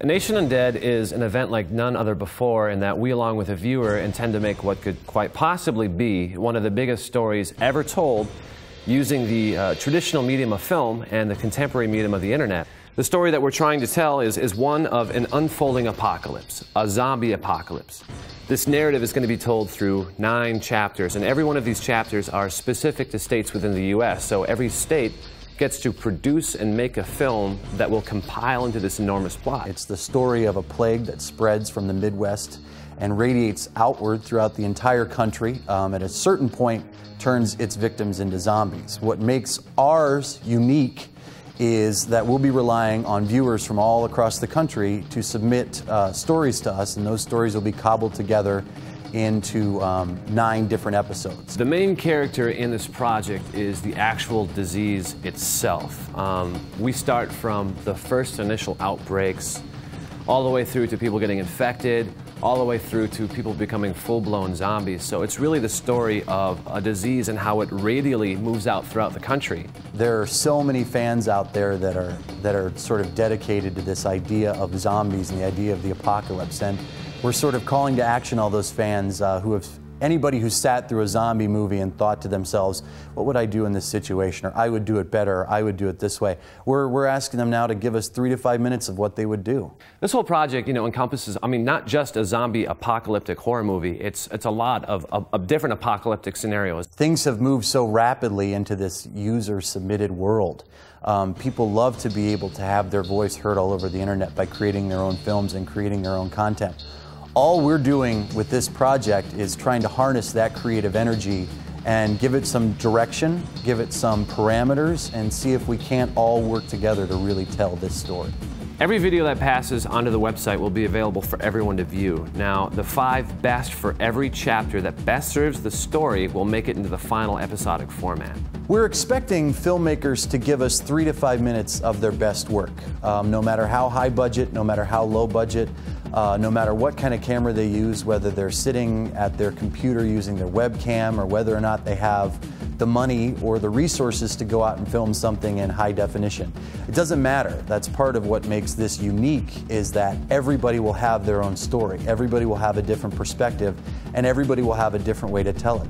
Nation Undead is an event like none other before in that we, along with a viewer, intend to make what could quite possibly be one of the biggest stories ever told using the traditional medium of film and the contemporary medium of the internet. The story that we're trying to tell is one of an unfolding apocalypse, a zombie apocalypse. This narrative is going to be told through 9 chapters, and every one of these chapters are specific to states within the U.S., so every state gets to produce and make a film that will compile into this enormous plot. It's the story of a plague that spreads from the Midwest and radiates outward throughout the entire country. At a certain point, turns its victims into zombies. What makes ours unique is that we'll be relying on viewers from all across the country to submit stories to us, and those stories will be cobbled together into 9 different episodes. The main character in this project is the actual disease itself. We start from the first initial outbreaks, all the way through to people getting infected, all the way through to people becoming full-blown zombies. So it's really the story of a disease and how it radially moves out throughout the country. There are so many fans out there that are sort of dedicated to this idea of zombies and the idea of the apocalypse. And we're sort of calling to action all those fans anybody who sat through a zombie movie and thought to themselves, what would I do in this situation? Or I would do it better, or I would do it this way. We're asking them now to give us 3 to 5 minutes of what they would do. This whole project, encompasses, not just a zombie apocalyptic horror movie, it's a lot of different apocalyptic scenarios. Things have moved so rapidly into this user-submitted world. People love to be able to have their voice heard all over the internet by creating their own films and creating their own content. All we're doing with this project is trying to harness that creative energy and give it some direction, give it some parameters, and see if we can't all work together to really tell this story. Every video that passes onto the website will be available for everyone to view. Now, the 5 best for every chapter that best serves the story will make it into the final episodic format. We're expecting filmmakers to give us 3 to 5 minutes of their best work. No matter how high budget, no matter how low budget, no matter what kind of camera they use, whether they're sitting at their computer using their webcam or whether or not they have the money or the resources to go out and film something in high definition. It doesn't matter. That's part of what makes this unique, is that everybody will have their own story. Everybody will have a different perspective, and everybody will have a different way to tell it.